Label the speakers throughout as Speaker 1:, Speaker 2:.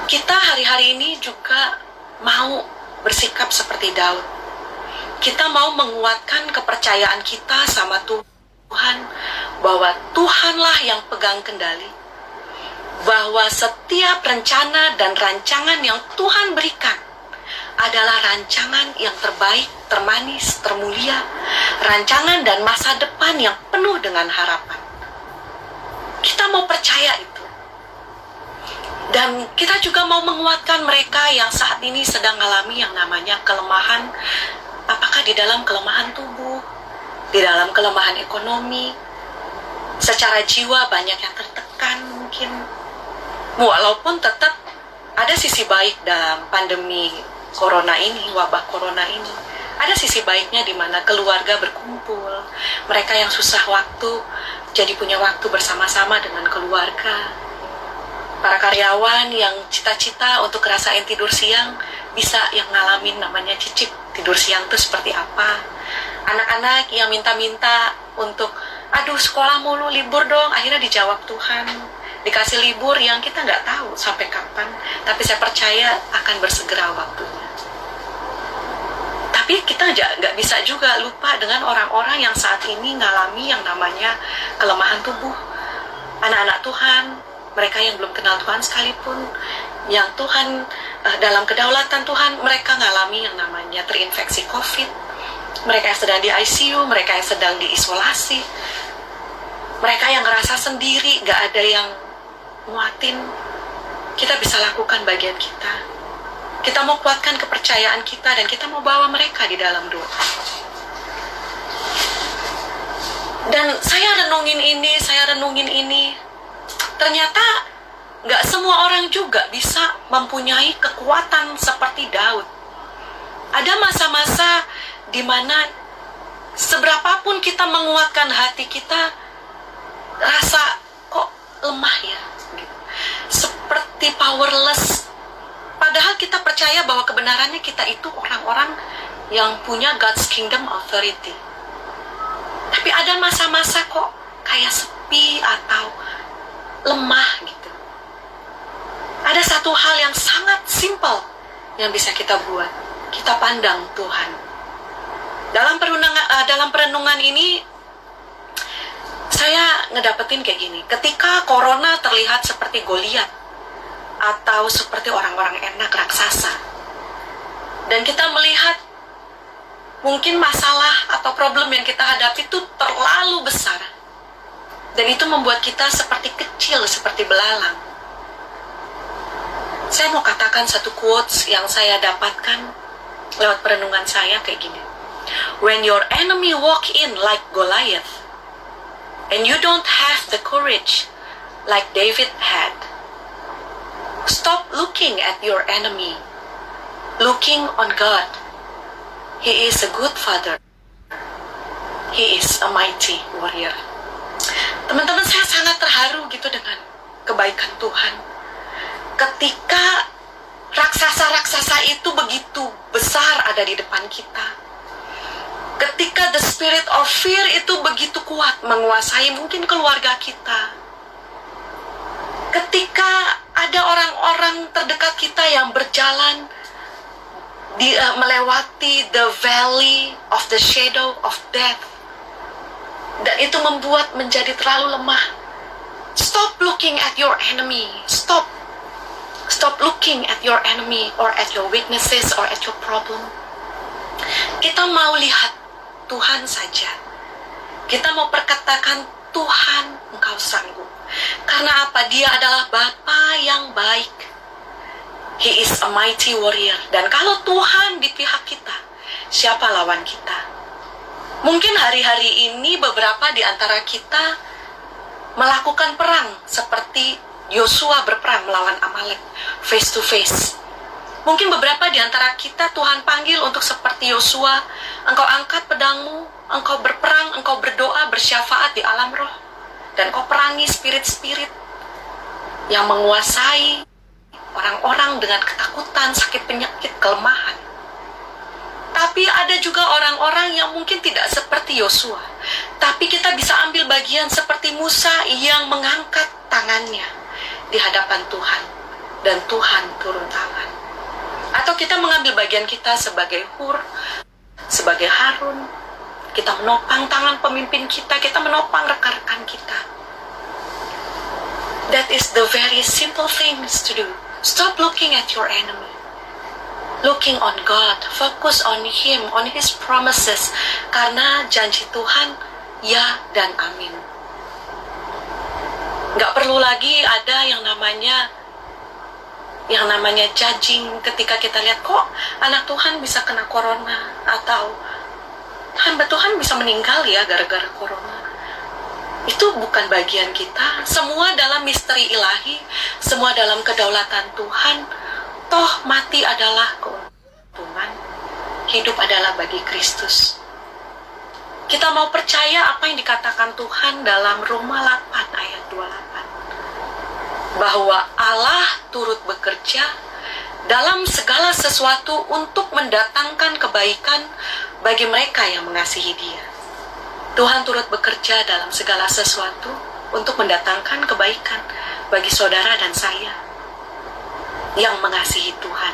Speaker 1: Kita hari-hari ini juga mau bersikap seperti Daud. Kita mau menguatkan kepercayaan kita sama Tuhan, bahwa Tuhanlah yang pegang kendali, bahwa setiap rencana dan rancangan yang Tuhan berikan adalah rancangan yang terbaik, termanis, termulia, rancangan dan masa depan yang penuh dengan harapan. Kita mau percaya itu. Dan kita juga mau menguatkan mereka yang saat ini sedang mengalami yang namanya kelemahan, apakah di dalam kelemahan tubuh, di dalam kelemahan ekonomi, secara jiwa banyak yang tertekan mungkin. Walaupun tetap ada sisi baik dalam pandemi corona ini, wabah corona ini. Ada sisi baiknya di mana keluarga berkumpul, mereka yang susah waktu jadi punya waktu bersama-sama dengan keluarga. Para karyawan yang cita-cita untuk ngerasain tidur siang bisa yang ngalamin namanya cicip tidur siang itu seperti apa. Anak-anak yang minta-minta untuk aduh sekolah mulu, libur dong, akhirnya dijawab Tuhan, dikasih libur yang kita nggak tahu sampai kapan, tapi saya percaya akan bersegera waktunya. Tapi kita nggak bisa juga lupa dengan orang-orang yang saat ini ngalami yang namanya kelemahan tubuh. Anak-anak Tuhan, mereka yang belum kenal Tuhan sekalipun, yang Tuhan dalam kedaulatan Tuhan, mereka ngalami yang namanya terinfeksi COVID, mereka yang sedang di ICU, mereka yang sedang diisolasi, mereka yang ngerasa sendiri, gak ada yang nguatin. Kita bisa lakukan bagian kita. Kita mau kuatkan kepercayaan kita dan kita mau bawa mereka di dalam doa. Dan saya renungin ini, ternyata nggak semua orang juga bisa mempunyai kekuatan seperti Daud. Ada masa-masa di mana seberapapun kita menguatkan hati kita, rasa kok lemah ya, gitu. Seperti powerless. Padahal kita percaya bahwa kebenarannya kita itu orang-orang yang punya God's Kingdom Authority. Tapi ada masa-masa kok kayak sepi atau lemah gitu. Ada satu hal yang sangat simpel yang bisa kita buat. Kita pandang Tuhan. Dalam perenungan ini saya ngedapetin kayak gini. Ketika corona terlihat seperti Goliat atau seperti orang-orang enak raksasa, dan kita melihat mungkin masalah atau problem yang kita hadapi itu terlalu besar, dan itu membuat kita seperti kecil, seperti belalang. Saya mau katakan satu quotes yang saya dapatkan lewat perenungan saya kayak gini. When your enemy walk in like Goliath, and you don't have the courage like David had, stop looking at your enemy, looking on God. He is a good father. He is a mighty warrior. Teman-teman, saya sangat terharu gitu dengan kebaikan Tuhan. Ketika raksasa-raksasa itu begitu besar ada di depan kita. Ketika the spirit of fear itu begitu kuat menguasai mungkin keluarga kita. Ketika ada orang-orang terdekat kita yang berjalan melewati the valley of the shadow of death, dan itu membuat menjadi terlalu lemah. Stop looking at your enemy. Stop looking at your enemy or at your weaknesses or at your problem. Kita mau lihat Tuhan saja. Kita mau perkatakan, Tuhan, Engkau sanggup. Karena apa? Dia adalah Bapa yang baik. He is a mighty warrior. Dan kalau Tuhan di pihak kita, siapa lawan kita? Mungkin hari-hari ini beberapa di antara kita melakukan perang seperti Yosua berperang melawan Amalek face to face. Mungkin beberapa di antara kita Tuhan panggil untuk seperti Yosua, engkau angkat pedangmu, engkau berperang, engkau berdoa, bersyafaat di alam roh, dan engkau perangi spirit-spirit yang menguasai orang-orang dengan ketakutan, sakit penyakit, kelemahan. Tapi ada juga orang-orang yang mungkin tidak seperti Yosua. Tapi kita bisa ambil bagian seperti Musa yang mengangkat tangannya di hadapan Tuhan. dan Tuhan turun tangan. Atau kita mengambil bagian kita sebagai Hur, sebagai Harun, kita menopang tangan pemimpin kita, kita menopang rekan-rekan kita. That is the very simple things to do. Stop looking at your enemy. Looking on God, focus on Him, on His promises. Karena janji Tuhan, ya dan amin. Gak perlu lagi ada yang namanya judging ketika kita lihat kok anak Tuhan bisa kena corona, atau hamba Tuhan bisa meninggal ya gara-gara corona. Itu bukan bagian kita. Semua dalam misteri ilahi, semua dalam kedaulatan Tuhan. Toh mati adalah keuntungan, hidup adalah bagi Kristus. Kita mau percaya apa yang dikatakan Tuhan dalam Roma 8 ayat 28. Bahwa Allah turut bekerja dalam segala sesuatu untuk mendatangkan kebaikan bagi mereka yang mengasihi Dia. Tuhan turut bekerja dalam segala sesuatu untuk mendatangkan kebaikan bagi saudara dan saya yang mengasihi Tuhan.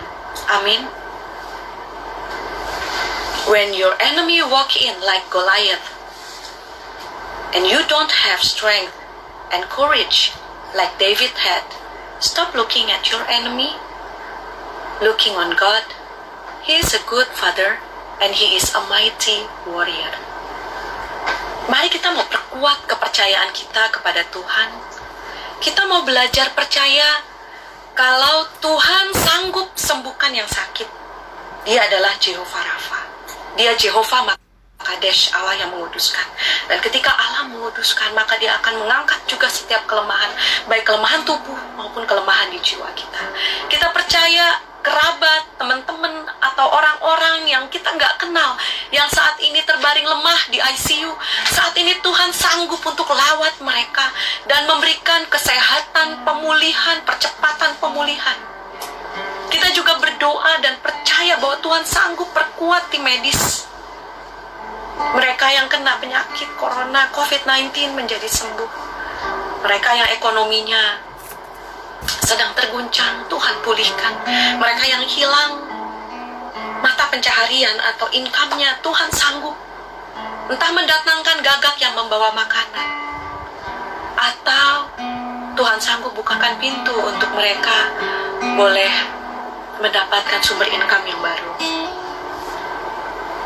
Speaker 1: Amin. When your enemy walk in like Goliath, and you don't have strength and courage like David had, stop looking at your enemy, looking on God. He is a good father, and He is a mighty warrior. Mari kita mau perkuat kepercayaan kita kepada Tuhan. Kita mau belajar percaya kalau Tuhan sanggup sembuhkan yang sakit. Dia adalah Jehovah Rafa. Dia Jehovah Makadesh, Allah yang menguduskan. Dan ketika Allah menguduskan, maka Dia akan mengangkat juga setiap kelemahan, baik kelemahan tubuh maupun kelemahan di jiwa kita. Kita percaya kerabat, teman-teman, atau orang-orang yang kita nggak kenal, yang saat ini terbaring lemah di ICU, saat ini Tuhan sanggup untuk lawat mereka dan memberikan kesehatan, pemulihan, percepatan pemulihan. Kita juga berdoa dan percaya bahwa Tuhan sanggup perkuat tim medis. Mereka yang kena penyakit corona, COVID-19 menjadi sembuh. Mereka yang ekonominya sedang terguncang, Tuhan pulihkan. Mereka yang hilang mata pencaharian atau income-nya, Tuhan sanggup. Entah mendatangkan gagak yang membawa makanan, atau Tuhan sanggup bukakan pintu untuk mereka boleh mendapatkan sumber income yang baru.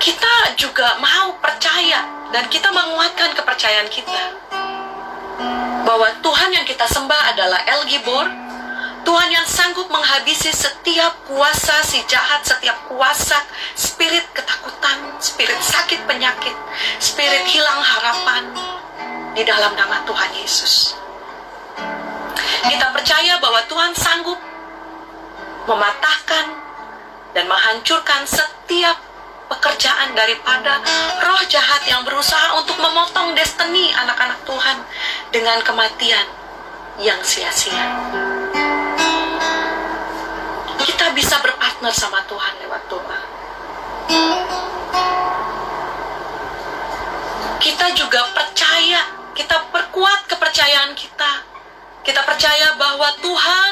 Speaker 1: Kita juga mau percaya dan kita menguatkan kepercayaan kita bahwa Tuhan yang kita sembah adalah El Gibor, Tuhan yang sanggup menghabisi setiap kuasa si jahat, setiap kuasa spirit ketakutan, spirit sakit penyakit, spirit hilang harapan di dalam nama Tuhan Yesus. Kita percaya bahwa Tuhan sanggup mematahkan dan menghancurkan setiap pekerjaan daripada roh jahat yang berusaha untuk memotong destiny anak-anak Tuhan dengan kematian yang sia-sia. Kita bisa berpartner sama Tuhan lewat doa. Kita juga percaya, kita perkuat kepercayaan kita. Kita percaya bahwa Tuhan,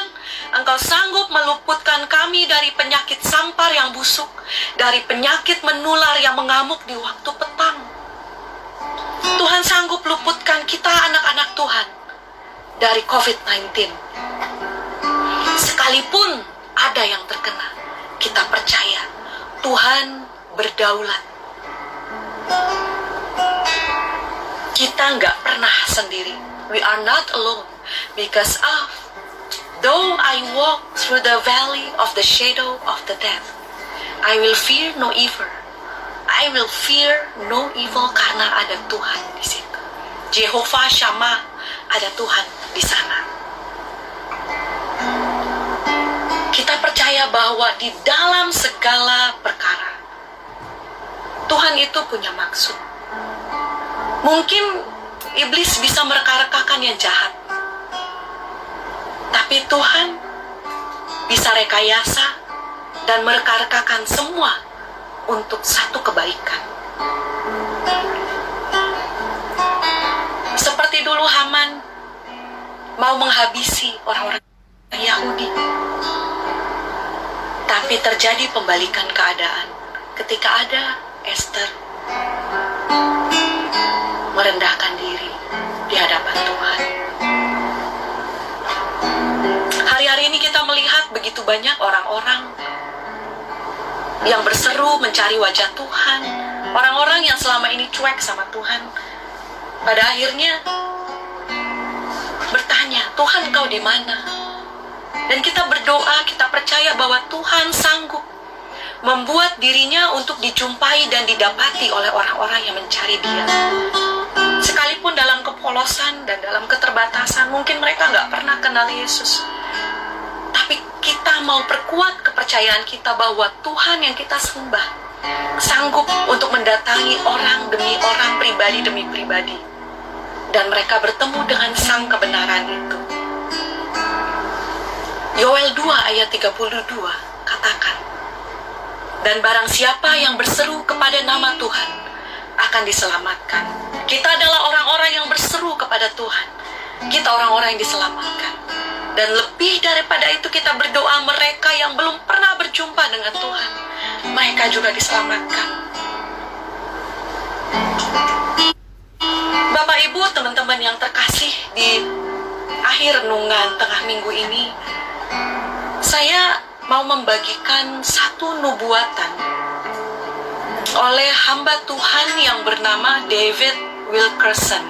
Speaker 1: Engkau sanggup meluputkan kami dari penyakit sampar yang busuk, dari penyakit menular yang mengamuk di waktu petang. Tuhan sanggup luputkan kita anak-anak Tuhan dari COVID-19. Sekalipun ada yang terkena, kita percaya Tuhan berdaulat. Kita nggak pernah sendiri. We are not alone, because though I walk through the valley of the shadow of the death, I will fear no evil. I will fear no evil karena ada Tuhan di situ. Jehovah Shammah, ada Tuhan di sana. Kita percaya bahwa di dalam segala perkara Tuhan itu punya maksud. Mungkin iblis bisa mereka-rekakan yang jahat, tapi Tuhan bisa rekayasa dan mereka-rekakan semua untuk satu kebaikan. Seperti dulu Haman mau menghabisi orang-orang Yahudi, Tapi terjadi pembalikan keadaan ketika ada Esther merendahkan diri di hadapan Tuhan. Hari-hari ini kita melihat begitu banyak orang-orang yang berseru mencari wajah Tuhan, orang-orang yang selama ini cuek sama Tuhan, pada akhirnya bertanya, Tuhan Kau di mana? Dan kita berdoa, kita percaya bahwa Tuhan sanggup membuat dirinya untuk dijumpai dan didapati oleh orang-orang yang mencari Dia. Sekalipun dalam kepolosan dan dalam keterbatasan, mungkin mereka nggak pernah kenal Yesus. Tapi kita mau perkuat kepercayaan kita bahwa Tuhan yang kita sembah sanggup untuk mendatangi orang demi orang, pribadi demi pribadi. Dan mereka bertemu dengan sang kebenaran itu. Yoel 2 ayat 32 katakan, dan barang siapa yang berseru kepada nama Tuhan akan diselamatkan. Kita adalah orang-orang yang berseru kepada Tuhan. Kita orang-orang yang diselamatkan. Dan lebih daripada itu kita berdoa mereka yang belum pernah berjumpa dengan Tuhan, mereka juga diselamatkan. Bapak Ibu, teman-teman yang terkasih, di akhir renungan tengah minggu ini saya mau membagikan satu nubuatan oleh hamba Tuhan yang bernama David Wilkerson.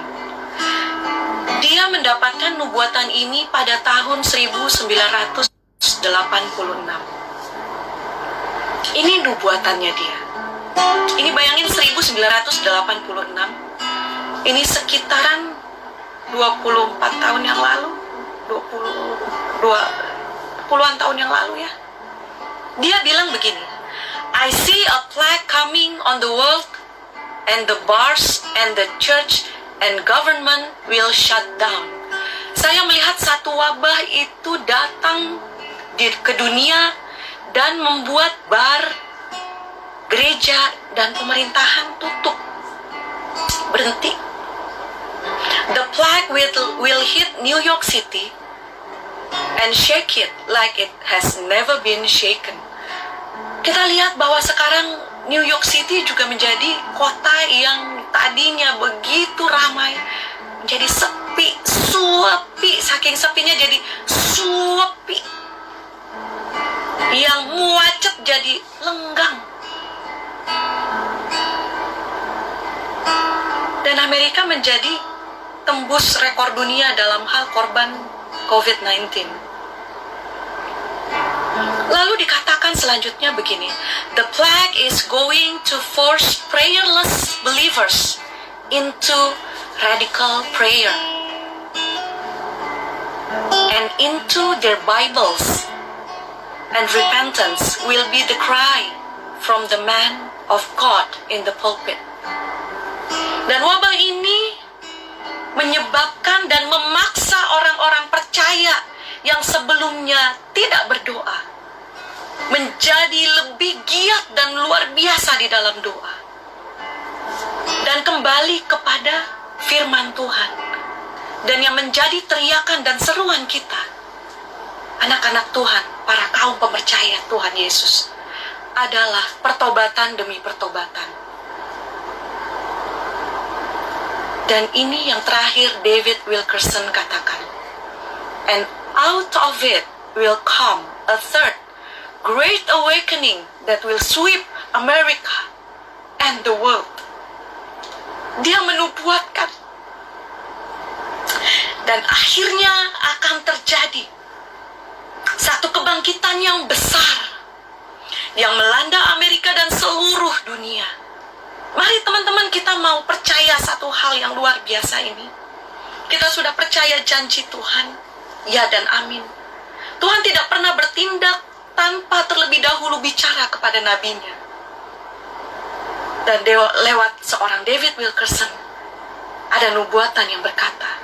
Speaker 1: Dia mendapatkan nubuatan ini pada tahun 1986. Ini nubuatannya dia. Ini bayangin 1986. Ini sekitaran 24 tahun yang lalu, 20-an tahun yang lalu ya. Dia bilang begini, I see a plague coming on the world, and the bars and the church and government will shut down. Saya melihat satu wabah itu datang ke dunia dan membuat bar, gereja, dan pemerintahan tutup, berhenti. The plague will hit New York City and shake it like it has never been shaken. Kita lihat bahwa sekarang New York City juga menjadi kota yang tadinya begitu ramai, menjadi sepi, saking sepinya jadi suepi. Yang muacet jadi lenggang. Dan Amerika menjadi tembus rekor dunia dalam hal korban COVID-19. Lalu dikatakan selanjutnya begini, the plague is going to force prayerless believers into radical prayer and into their Bibles, and repentance will be the cry from the man of God in the pulpit. Dan wabah ini menyebabkan dan memaksa orang-orang percaya yang sebelumnya tidak berdoa menjadi lebih giat dan luar biasa di dalam doa, dan kembali kepada firman Tuhan. Dan yang menjadi teriakan dan seruan kita, anak-anak Tuhan, para kaum pemercaya Tuhan Yesus, adalah pertobatan demi pertobatan. Dan ini yang terakhir David Wilkerson katakan, and out of it will come a third great awakening that will sweep America and the world. Dia menubuatkan, dan akhirnya akan terjadi satu kebangkitan yang besar yang melanda Amerika dan seluruh dunia. Mari teman-teman, kita mau percaya satu hal yang luar biasa ini. Kita sudah percaya janji Tuhan, ya dan amin. Tuhan tidak pernah bertindak tanpa terlebih dahulu bicara kepada nabinya. Dan lewat seorang David Wilkerson, ada nubuatan yang berkata,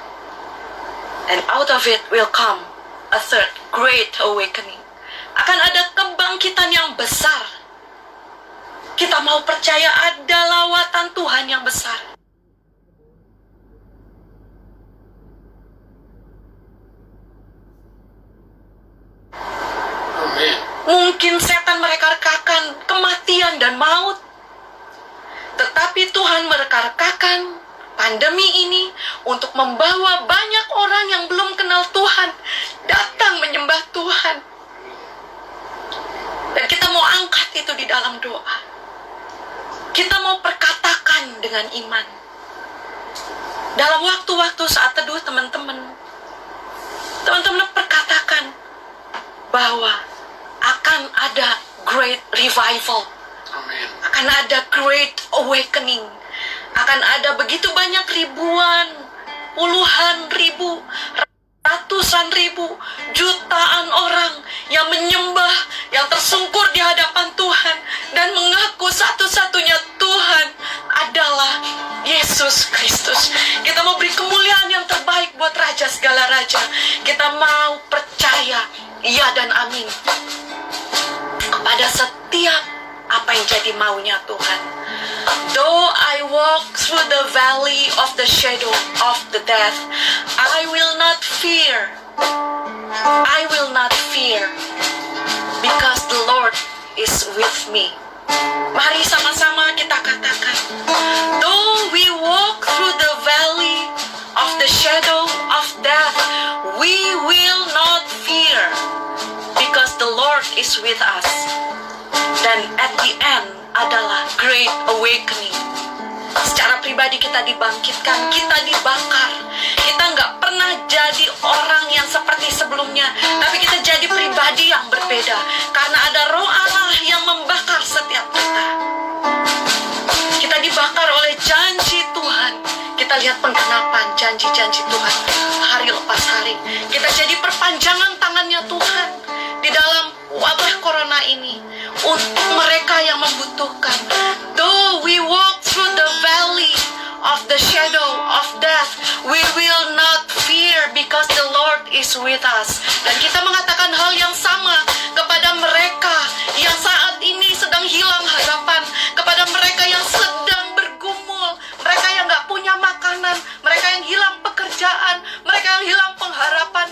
Speaker 1: and out of it will come a third great awakening. Akan ada kebangkitan yang besar. Kita mau percaya ada lawatan Tuhan yang besar.
Speaker 2: Amin.
Speaker 1: Mungkin setan mereka-rekakan kematian dan maut. Tetapi Tuhan mereka-rekakan pandemi ini untuk membawa banyak orang yang belum kenal Tuhan datang menyembah Tuhan. Dan kita mau angkat itu di dalam doa. Kita mau perkatakan dengan iman. Dalam waktu-waktu saat teduh teman-teman perkatakan bahwa akan ada great revival.
Speaker 2: Amin.
Speaker 1: Akan ada great awakening. Akan ada begitu banyak ribuan, puluhan ribu, ratusan ribu, jutaan orang yang menyembah, yang tersungkur di hadapan Tuhan dan mengaku satu-satunya Tuhan adalah Yesus Kristus. Kita mau beri kemuliaan yang terbaik buat Raja segala Raja. Kita mau percaya, ya dan amin, kepada setiap apa yang jadi maunya Tuhan. Though I walk through the valley of the shadow of the death, I will not fear. I will not fear, because the Lord is with me. Mari sama-sama kita katakan, though we walk through the valley of the shadow of death, we will not fear, because the Lord is with us. Dan at the end adalah great awakening. Secara pribadi kita dibangkitkan, kita dibakar. Kita nggak pernah jadi orang yang seperti sebelumnya, tapi kita jadi pribadi yang berbeda. Karena ada Roh Allah yang membakar setiap kita. Kita dibakar oleh janji Tuhan. Kita lihat penggenapan janji-janji Tuhan hari lepas hari. Kita jadi perpanjangan tangannya Tuhan di dalam wabah corona ini untuk mereka yang membutuhkan. Though we walk through the valley of the shadow of death, we will not fear, because the Lord is with us. Dan kita mengatakan hal yang sama kepada mereka yang saat ini sedang hilang harapan, kepada mereka yang sedang bergumul, mereka yang gak punya makanan, mereka yang hilang pekerjaan, mereka yang hilang pengharapan,